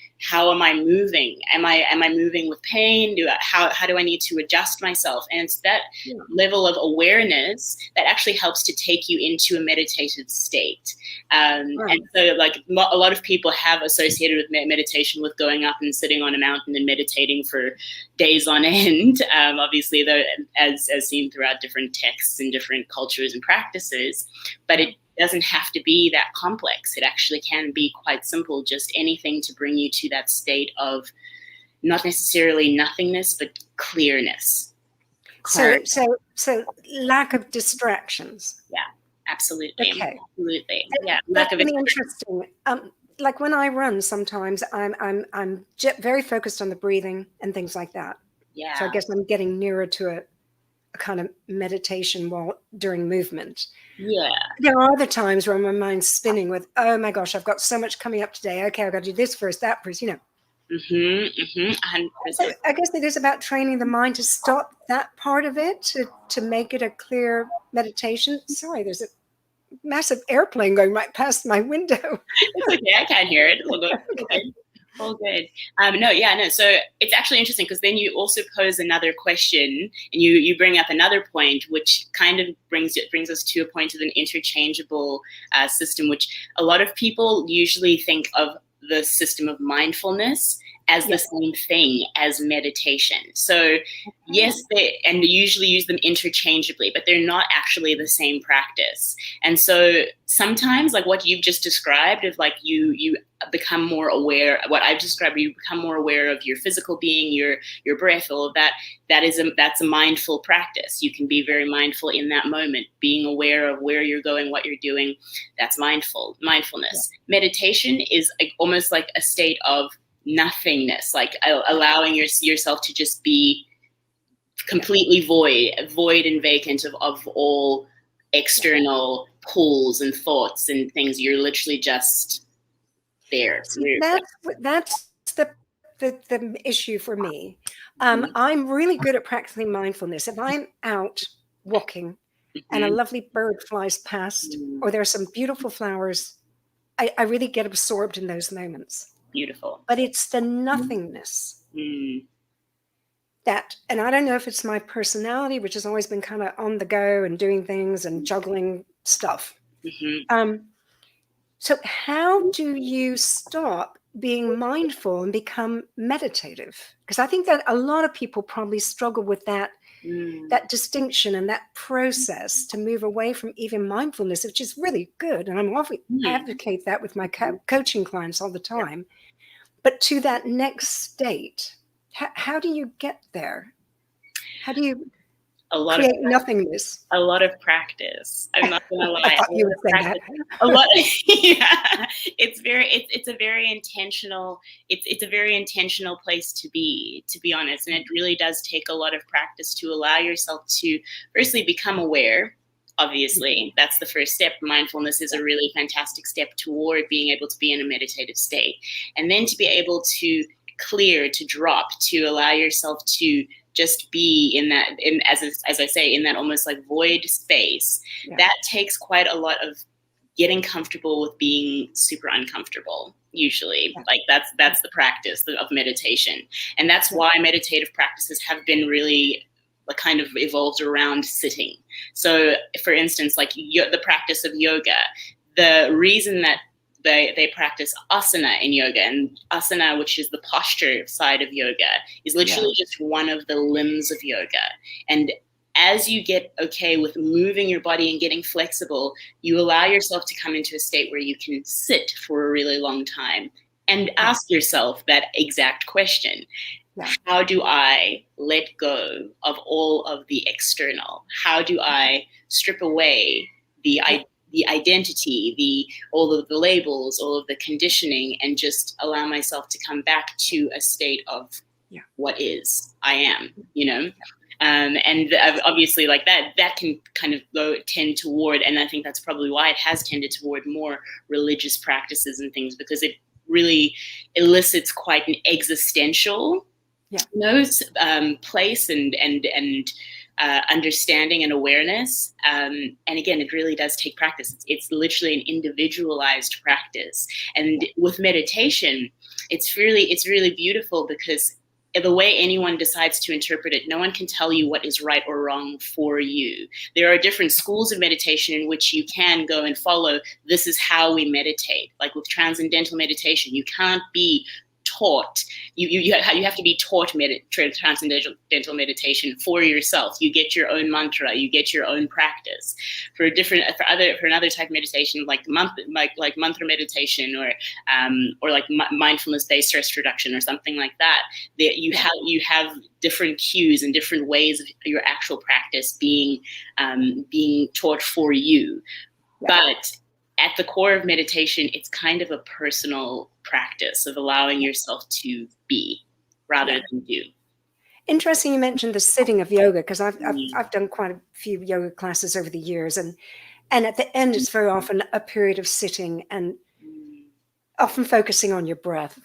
F: moving? Am I moving with pain? How do I need to adjust myself? And it's that level of awareness that actually helps to take you into a meditative state. And so like a lot of people have associated with meditation with going up and sitting on a mountain and meditating for days on end. Obviously, though, as seen throughout different texts and different cultures and practices, but it doesn't have to be that complex. It actually can be quite simple, just anything to bring you to that state of not necessarily nothingness, but clearness.
A: So lack of distractions.
F: Yeah, absolutely.
A: Okay.
F: Absolutely.
A: Yeah. That's really interesting. Like when I run, sometimes I'm very focused on the breathing and things like that.
F: Yeah.
A: So I guess I'm getting nearer to a kind of meditation during movement.
F: Yeah.
A: There are other times where my mind's spinning with, oh my gosh, I've got so much coming up today. Okay, I've got to do this first, that first, 100%. So I guess it is about training the mind to stop that part of it to make it a clear meditation. Sorry, there's a massive airplane going right past my window.
F: It's okay, I can't hear it. All good. So it's actually interesting because then you also pose another question and you bring up another point, which kind of brings us to a point of an interchangeable system, which a lot of people usually think of the system of mindfulness as the same thing as meditation. So yes, they usually use them interchangeably, but they're not actually the same practice. And so sometimes, like what you've just described, of like you become more aware. What I've described, you become more aware of your physical being, your breath, all of that. That's a mindful practice. You can be very mindful in that moment, being aware of where you're going, what you're doing. That's mindfulness. Yeah. Meditation is almost like a state of nothingness, like allowing yourself to just be completely void and vacant of all external pulls and thoughts and things. You're literally just there.
A: That's the issue for me. I'm really good at practicing mindfulness. If I'm out walking and a lovely bird flies past, or there are some beautiful flowers, I really get absorbed in those moments.
F: Beautiful.
A: But it's the nothingness
F: Mm.
A: that, and I don't know if it's my personality, which has always been kind of on the go and doing things and juggling stuff. So how do you stop being mindful and become meditative? Because I think that a lot of people probably struggle with that distinction and that process to move away from even mindfulness, which is really good. And I'm often advocate that with my coaching clients all the time. But to that next state, how do you get there? How do you create nothingness?
F: A lot of practice. I'm not gonna lie.
A: I thought you would say that.
F: A lot. Yeah, it's a very intentional. It's a very intentional place to be honest, and it really does take a lot of practice to allow yourself to firstly become aware. Obviously, that's the first step. Mindfulness is a really fantastic step toward being able to be in a meditative state, and then to be able to clear, to drop, to allow yourself to just be as I say, in that almost like void space. That takes quite a lot of getting comfortable with being super uncomfortable. Usually, like that's the practice of meditation, and that's why meditative practices have been really kind of evolved around sitting. So, for instance, like the practice of yoga, the reason that they practice asana in yoga, and asana, which is the posture side of yoga, is literally just one of the limbs of yoga. And as you get okay with moving your body and getting flexible, you allow yourself to come into a state where you can sit for a really long time and ask yourself that exact question. How do I let go of all of the external? How do I strip away the identity, all of the labels, all of the conditioning, and just allow myself to come back to a state of what is, I am, and obviously like that can kind of tend toward, and I think that's probably why it has tended toward more religious practices and things, because it really elicits quite an existential place and understanding and awareness. And again, it really does take practice. It's literally an individualized practice. And with meditation, it's really beautiful, because the way anyone decides to interpret it, no one can tell you what is right or wrong for you. There are different schools of meditation in which you can go and follow. This is how we meditate. Like with transcendental meditation, you can't be taught. You have to be taught transcendental meditation for yourself. You get your own mantra. You get your own practice. For another type of meditation, like mantra meditation, or like mindfulness based stress reduction, or something like that, that you have different cues and different ways of your actual practice being taught for you. But at the core of meditation, it's kind of a personal practice of allowing yourself to be rather than do.
A: Interesting you mentioned the sitting of yoga, because I've done quite a few yoga classes over the years, and at the end it's very often a period of sitting and often focusing on your breath,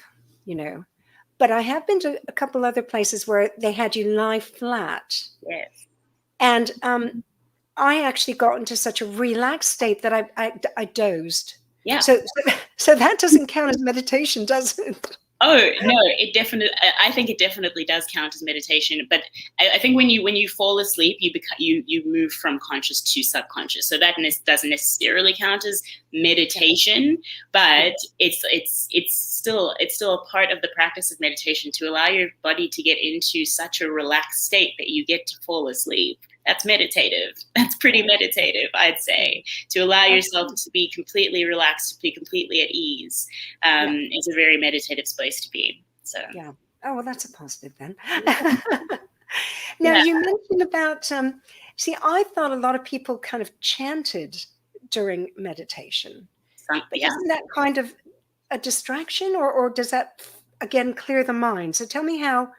A: But I have been to a couple other places where they had you lie flat.
F: Yes.
A: And I actually got into such a relaxed state that I dozed.
F: Yeah.
A: So that doesn't count as meditation, does it?
F: Oh no, I think it definitely does count as meditation. But I think when you fall asleep, you move from conscious to subconscious. So that doesn't necessarily count as meditation, but it's still a part of the practice of meditation to allow your body to get into such a relaxed state that you get to fall asleep. That's meditative. That's pretty meditative, I'd say. To allow yourself to be completely relaxed, to be completely at ease, is a very meditative place to be. So
A: yeah. Oh, well, that's a positive then. Now, you mentioned about, see, I thought a lot of people kind of chanted during meditation. But isn't that kind of a distraction, or does that, again, clear the mind? So tell me how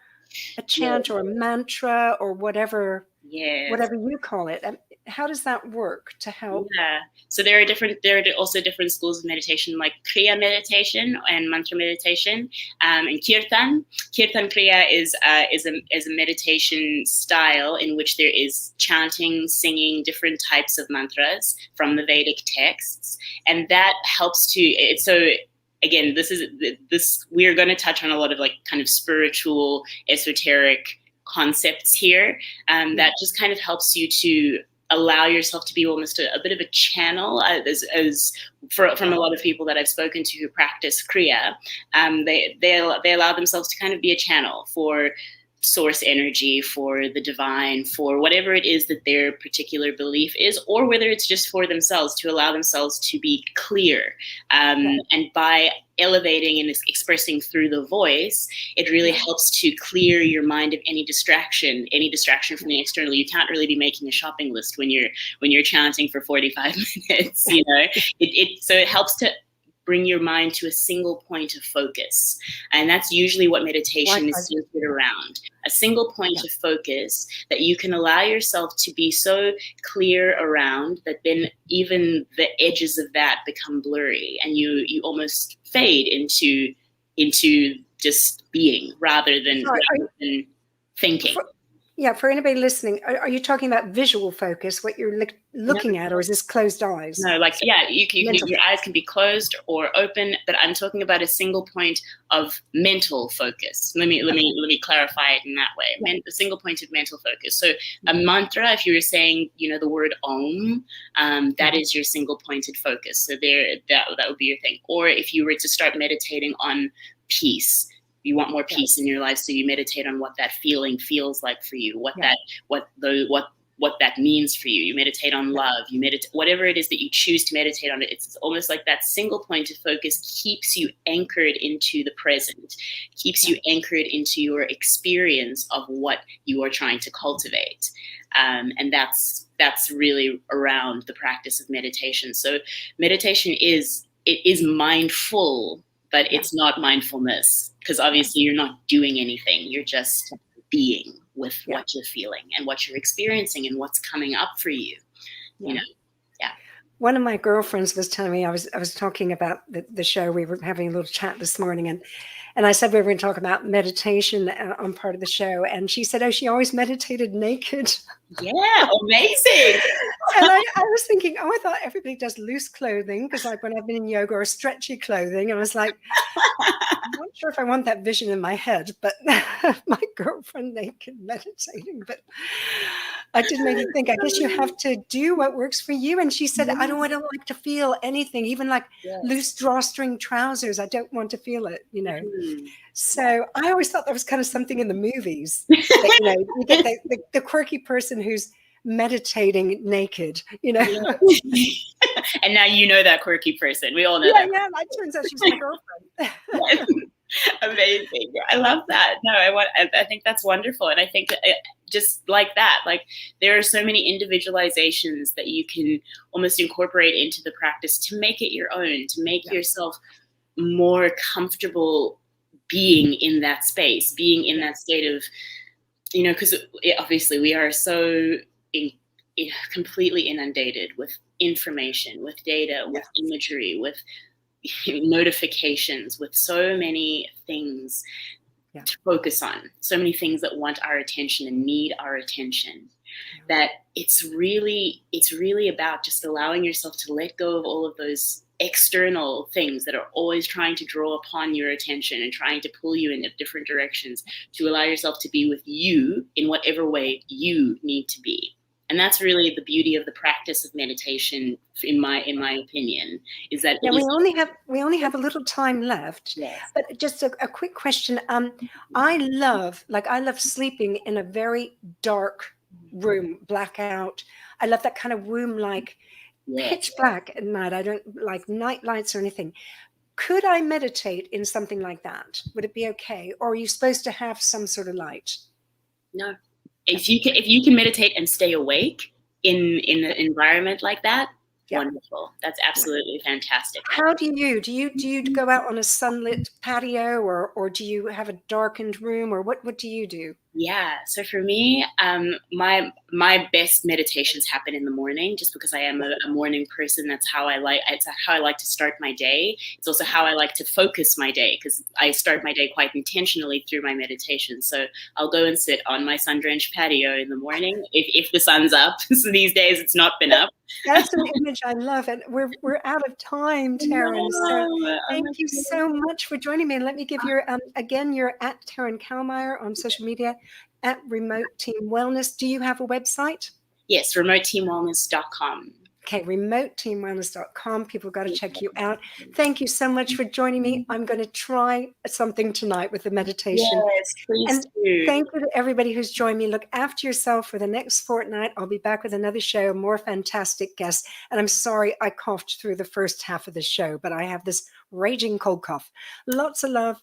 A: a chant or a mantra or whatever you call it, how does that work to help?
F: Yeah. So there are also different schools of meditation, like Kriya meditation and mantra meditation, and Kirtan. Kirtan Kriya is a meditation style in which there is chanting, singing different types of mantras from the Vedic texts, and that helps to. So again, we're going to touch on a lot of like kind of spiritual, esoteric concepts here, that just kind of helps you to allow yourself to be almost a bit of a channel, from a lot of people that I've spoken to who practice Kriya. They allow themselves to kind of be a channel for source energy, for the divine, for whatever it is that their particular belief is, or whether it's just for themselves, to allow themselves to be clear. And by elevating and expressing through the voice, it really helps to clear your mind of any distraction from the external. You can't really be making a shopping list when you're chanting for 45 minutes, you know. So it helps to bring your mind to a single point of focus. And that's usually what meditation is centered around. A single point of focus that you can allow yourself to be so clear around that then even the edges of that become blurry, and you almost fade into just being rather than thinking.
A: For anybody listening, are you talking about visual focus, what you're looking at, or is this closed eyes?
F: No, your eyes can be closed or open, but I'm talking about a single point of mental focus. Let me clarify it in that way. A single point of mental focus. So a mantra, if you were saying, the word Om, that is your single pointed focus. So that would be your thing. Or if you were to start meditating on peace, you want more peace in your life, so you meditate on what that feeling feels like for you, what that means for you. You meditate on love. You meditate whatever it is that you choose to meditate on. It's almost like that single point of focus keeps you anchored into the present, keeps you anchored into your experience of what you are trying to cultivate, and that's really around the practice of meditation. So meditation is mindful, but it's not mindfulness, because obviously you're not doing anything. You're just being with what you're feeling and what you're experiencing and what's coming up for you. You know,
A: One of my girlfriends was telling me, I was talking about the show. We were having a little chat this morning, and I said we were going to talk about meditation on part of the show, and she said, "Oh, she always meditated naked."
F: Yeah, amazing.
A: And I was thinking, I thought everybody does loose clothing, because like when I've been in yoga, or stretchy clothing, and I was like, I'm not sure if I want that vision in my head, but my girlfriend naked meditating. But I did make me think, I guess you have to do what works for you. And she said, I don't like to feel anything, even like loose drawstring trousers. I don't want to feel it, So I always thought that was kind of something in the movies, that, you get the quirky person who's meditating naked,
F: And now that quirky person. We all know that.
A: Yeah, that turns out she's my girlfriend.
F: Amazing. I love that. No, I think that's wonderful. And I think that just like that, like there are so many individualizations that you can almost incorporate into the practice to make it your own, to make yourself more comfortable being in that space, being in that state of, because obviously we are so completely inundated with information, with data, with imagery, with notifications, with so many things to focus on, so many things that want our attention and need our attention, that it's really about just allowing yourself to let go of all of those external things that are always trying to draw upon your attention and trying to pull you in different directions, to allow yourself to be with you in whatever way you need to be. And that's really the beauty of the practice of meditation, in my opinion, is that
A: we only have a little time left. Yes. But just a quick question. I love sleeping in a very dark room, blackout. I love that kind of womb-like pitch black at night. I don't like night lights or anything. Could I meditate in something like that? Would it be okay? Or are you supposed to have some sort of light?
F: No. If you can meditate and stay awake in an environment like that, wonderful. That's absolutely fantastic.
A: How do you go out on a sunlit patio, or do you have a darkened room, or what do you do?
F: Yeah. So for me, my best meditations happen in the morning, just because I am a morning person. It's how I like to start my day. It's also how I like to focus my day, because I start my day quite intentionally through my meditation. So I'll go and sit on my sun-drenched patio in the morning if the sun's up. So these days it's not been up.
A: That's an image I love. And we're out of time, Taryn. So thank you so much for joining me. And let me give your, again, you're at Taryn Kalmeyer on social media, at Remote Team Wellness. Do you have a website?
F: Yes, remoteteamwellness.com.
A: Okay, remoteteamwellness.com. People got to check you out. Thank you so much for joining me. I'm going to try something tonight with the meditation.
F: Yes, please
A: And
F: do.
A: thank you to everybody who's joined me. Look after yourself for the next fortnight. I'll be back with another show, more fantastic guests. And I'm sorry I coughed through the first half of the show, but I have this raging cold cough. Lots of love.